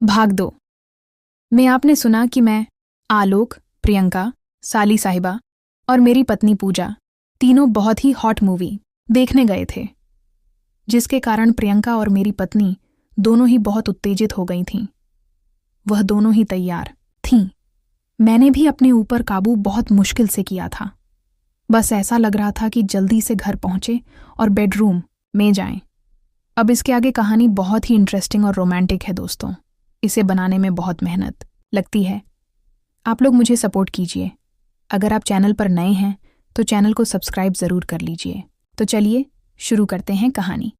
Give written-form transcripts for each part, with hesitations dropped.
भाग दो में आपने सुना कि मैं, आलोक, प्रियंका, साली साहिबा और मेरी पत्नी पूजा तीनों बहुत ही हॉट मूवी देखने गए थे, जिसके कारण प्रियंका और मेरी पत्नी दोनों ही बहुत उत्तेजित हो गई थीं। वह दोनों ही तैयार थीं। मैंने भी अपने ऊपर काबू बहुत मुश्किल से किया था। बस ऐसा लग रहा था कि जल्दी से घर पहुंचे और बेडरूम में जाएं। अब इसके आगे कहानी बहुत ही इंटरेस्टिंग और रोमांटिक है दोस्तों। इसे बनाने में बहुत मेहनत लगती है। आप लोग मुझे सपोर्ट कीजिए। अगर आप चैनल पर नए हैं तो चैनल को सब्सक्राइब ज़रूर कर लीजिए। तो चलिए शुरू करते हैं कहानी।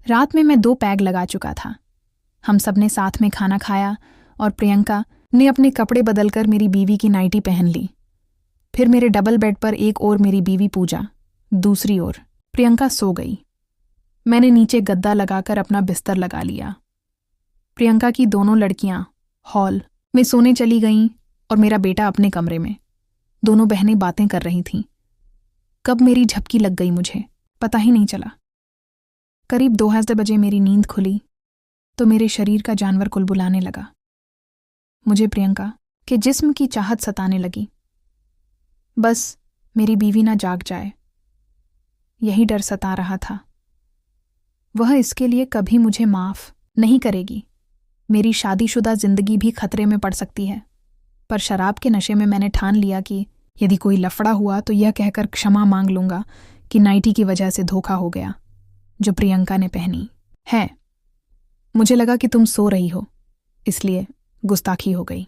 रात में मैं 2 पैग लगा चुका था। हम सब ने साथ में खाना खाया और प्रियंका ने अपने कपड़े बदलकर मेरी बीवी की नाइटी पहन ली। फिर मेरे डबल बेड पर एक ओर मेरी बीवी पूजा, दूसरी ओर प्रियंका सो गई। मैंने नीचे गद्दा लगाकर अपना बिस्तर लगा लिया। प्रियंका की दोनों लड़कियां हॉल में सोने चली गईं और मेरा बेटा अपने कमरे में। दोनों बहनें बातें कर रही थीं। कब मेरी झपकी लग गई मुझे पता ही नहीं चला। करीब 2 बजे मेरी नींद खुली तो मेरे शरीर का जानवर कुलबुलाने लगा। मुझे प्रियंका के जिस्म की चाहत सताने लगी। बस मेरी बीवी ना जाग जाए, यही डर सता रहा था। वह इसके लिए कभी मुझे माफ नहीं करेगी। मेरी शादीशुदा जिंदगी भी खतरे में पड़ सकती है। पर शराब के नशे में मैंने ठान लिया कि यदि कोई लफड़ा हुआ तो यह कहकर क्षमा मांग लूंगा कि नाइटी की वजह से धोखा हो गया जो प्रियंका ने पहनी है। मुझे लगा कि तुम सो रही हो, इसलिए गुस्ताखी हो गई।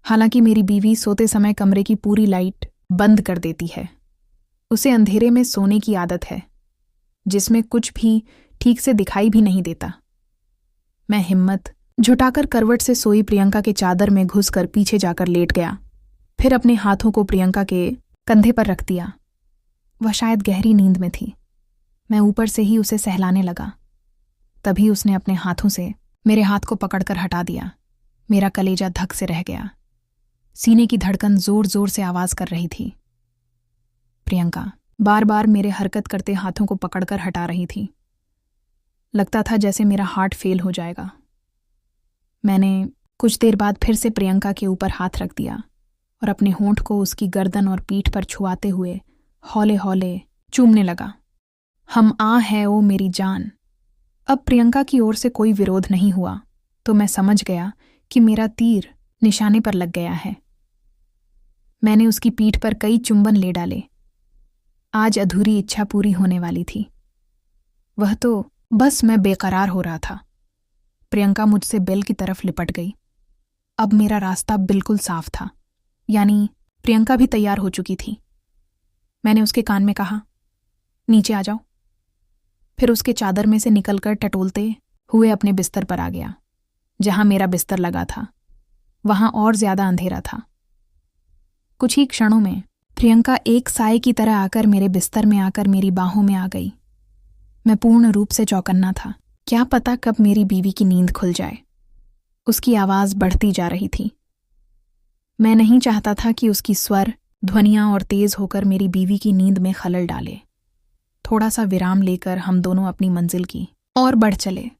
हालांकि मेरी बीवी सोते समय कमरे की पूरी लाइट बंद कर देती है। उसे अंधेरे में सोने की आदत है, जिसमें कुछ भी ठीक से दिखाई भी नहीं देता। मैं हिम्मत जुटाकर करवट से सोई प्रियंका के चादर में घुसकर पीछे जाकर लेट गया। फिर अपने हाथों को प्रियंका के कंधे पर रख दिया। वह शायद गहरी नींद में थी। मैं ऊपर से ही उसे सहलाने लगा। तभी उसने अपने हाथों से मेरे हाथ को पकड़कर हटा दिया। मेरा कलेजा धक से रह गया। सीने की धड़कन जोर जोर से आवाज कर रही थी। प्रियंका बार बार मेरे हरकत करते हाथों को पकड़कर हटा रही थी। लगता था जैसे मेरा हार्ट फेल हो जाएगा। मैंने कुछ देर बाद फिर से प्रियंका के ऊपर हाथ रख दिया और अपने होंठ को उसकी गर्दन और पीठ पर छुआते हुए हौले हौले चूमने लगा। हम आ है ओ मेरी जान। अब प्रियंका की ओर से कोई विरोध नहीं हुआ तो मैं समझ गया कि मेरा तीर निशाने पर लग गया है। मैंने उसकी पीठ पर कई चुंबन ले डाले। आज अधूरी इच्छा पूरी होने वाली थी। वह तो बस मैं बेकरार हो रहा था। प्रियंका मुझसे बेल की तरफ लिपट गई। अब मेरा रास्ता बिल्कुल साफ था, यानी प्रियंका भी तैयार हो चुकी थी। मैंने उसके कान में कहा, नीचे आ जाओ। फिर उसके चादर में से निकलकर टटोलते हुए अपने बिस्तर पर आ गया। जहां मेरा बिस्तर लगा था वहां और ज्यादा अंधेरा था। कुछ ही क्षणों में प्रियंका एक साए की तरह आकर मेरे बिस्तर में आकर मेरी बाहों में आ गई। मैं पूर्ण रूप से चौकन्ना था। क्या पता कब मेरी बीवी की नींद खुल जाए। उसकी आवाज बढ़ती जा रही थी। मैं नहीं चाहता था कि उसकी स्वर, ध्वनियां और तेज होकर मेरी बीवी की नींद में खलल डाले। थोड़ा सा विराम लेकर हम दोनों अपनी मंजिल की और बढ़ चले।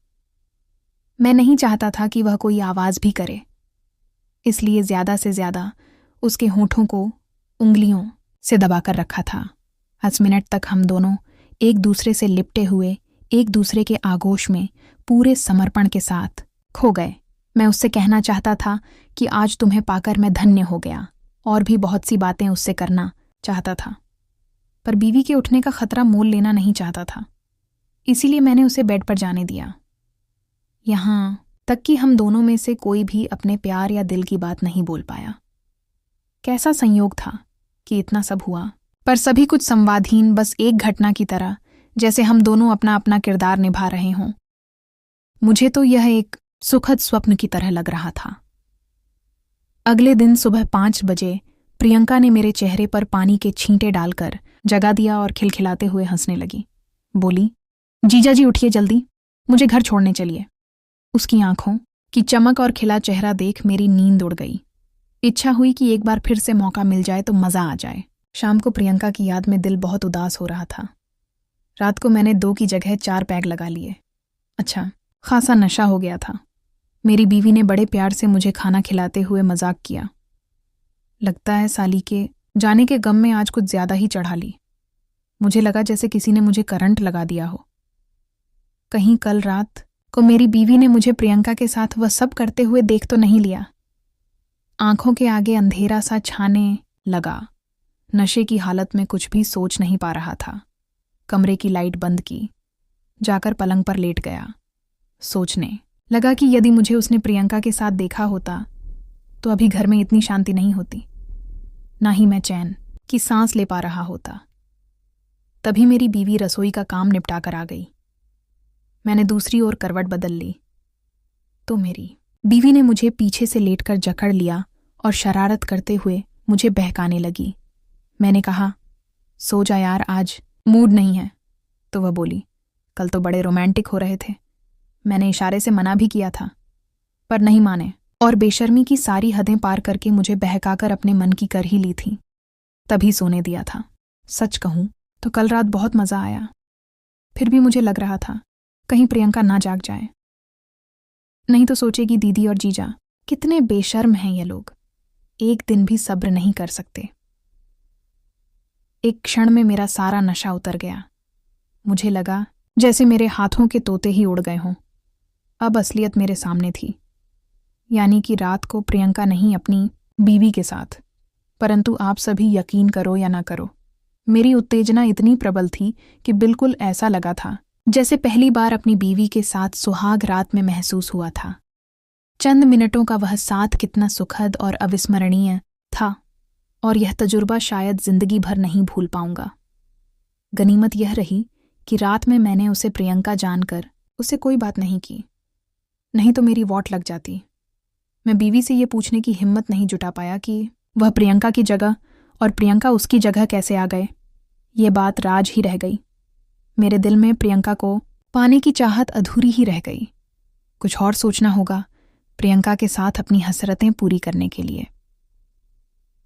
मैं नहीं चाहता था कि वह कोई आवाज भी करे, इसलिए ज्यादा से ज्यादा उसके होठों को उंगलियों से दबाकर रखा था। 10 मिनट तक हम दोनों एक दूसरे से लिपटे हुए एक दूसरे के आगोश में पूरे समर्पण के साथ खो गए। मैं उससे कहना चाहता था कि आज तुम्हें पाकर मैं धन्य हो गया, और भी बहुत सी बातें उससे करना चाहता था, पर बीवी के उठने का खतरा मोल लेना नहीं चाहता था। इसीलिए मैंने उसे बेड पर जाने दिया। यहां तक कि हम दोनों में से कोई भी अपने प्यार या दिल की बात नहीं बोल पाया। कैसा संयोग था कि इतना सब हुआ, पर सभी कुछ संवादहीन, बस एक घटना की तरह, जैसे हम दोनों अपना अपना किरदार निभा रहे हों। मुझे तो यह एक सुखद स्वप्न की तरह लग रहा था। अगले दिन सुबह 5 बजे प्रियंका ने मेरे चेहरे पर पानी के छींटे डालकर जगा दिया और खिलखिलाते हुए हंसने लगी। बोली, जीजा जी उठिए जल्दी, मुझे घर छोड़ने चलिए। उसकी आंखों की चमक और खिला चेहरा देख मेरी नींद उड़ गई। इच्छा हुई कि एक बार फिर से मौका मिल जाए तो मजा आ जाए। शाम को प्रियंका की याद में दिल बहुत उदास हो रहा था। रात को मैंने 2 की जगह 4 पैग लगा लिए। अच्छा, खासा नशा हो गया था। मेरी बीवी ने बड़े प्यार से मुझे खाना खिलाते हुए मजाक किया। लगता है साली के जाने के गम में आज कुछ ज्यादा ही चढ़ा ली। मुझे लगा जैसे किसी ने मुझे करंट लगा दिया हो। कहीं कल रात को मेरी बीवी ने मुझे प्रियंका के साथ वह सब करते हुए देख तो नहीं लिया। आंखों के आगे अंधेरा सा छाने लगा। नशे की हालत में कुछ भी सोच नहीं पा रहा था। कमरे की लाइट बंद की, जाकर पलंग पर लेट गया। सोचने लगा कि यदि मुझे उसने प्रियंका के साथ देखा होता तो अभी घर में इतनी शांति नहीं होती, ना ही मैं चैन की सांस ले पा रहा होता। तभी मेरी बीवी रसोई का काम निपटा कर आ गई। मैंने दूसरी ओर करवट बदल ली तो मेरी बीवी ने मुझे पीछे से लेटकर जकड़ लिया और शरारत करते हुए मुझे बहकाने लगी। मैंने कहा, सो जा यार, आज मूड नहीं है। तो वह बोली, कल तो बड़े रोमांटिक हो रहे थे। मैंने इशारे से मना भी किया था, पर नहीं माने और बेशर्मी की सारी हदें पार करके मुझे बहकाकर अपने मन की कर ही ली थी। तभी सोने दिया था। सच कहूं तो कल रात बहुत मजा आया। फिर भी मुझे लग रहा था कहीं प्रियंका ना जाग जाए, नहीं तो सोचेगी दीदी और जीजा कितने बेशर्म हैं ये लोग, एक दिन भी सब्र नहीं कर सकते। एक क्षण में मेरा सारा नशा उतर गया। मुझे लगा जैसे मेरे हाथों के तोते ही उड़ गए हों। अब असलियत मेरे सामने थी, यानी कि रात को प्रियंका नहीं अपनी बीवी के साथ। परंतु आप सभी यकीन करो या ना करो, मेरी उत्तेजना इतनी प्रबल थी कि बिल्कुल ऐसा लगा था जैसे पहली बार अपनी बीवी के साथ सुहाग रात में महसूस हुआ था। चंद मिनटों का वह साथ कितना सुखद और अविस्मरणीय था, और यह तजुर्बा शायद जिंदगी भर नहीं भूल पाऊंगा। गनीमत यह रही कि रात में मैंने उसे प्रियंका जानकर उसे कोई बात नहीं की, नहीं तो मेरी वॉट लग जाती। मैं बीवी से ये पूछने की हिम्मत नहीं जुटा पाया कि वह प्रियंका की जगह और प्रियंका उसकी जगह कैसे आ गए। ये बात राज ही रह गई। मेरे दिल में प्रियंका को पाने की चाहत अधूरी ही रह गई। कुछ और सोचना होगा प्रियंका के साथ अपनी हसरतें पूरी करने के लिए।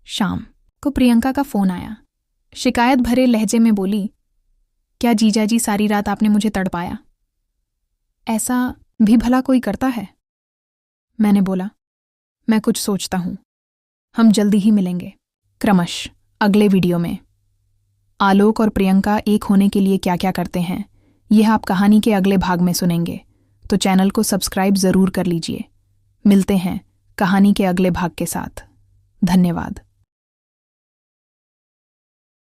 शाम को प्रियंका का फोन आया। शिकायत भरे लहजे में बोली, क्या जीजाजी सारी रात आपने मुझे तड़पाया? ऐसा भी भला कोई करता है? मैंने बोला, मैं कुछ सोचता हूं। हम जल्दी ही मिलेंगे। क्रमश अगले वीडियो में आलोक और प्रियंका एक होने के लिए क्या क्या करते हैं, यह आप कहानी के अगले भाग में सुनेंगे, तो चैनल को सब्सक्राइब जरूर कर लीजिए। मिलते हैं कहानी के अगले भाग के साथ। धन्यवाद।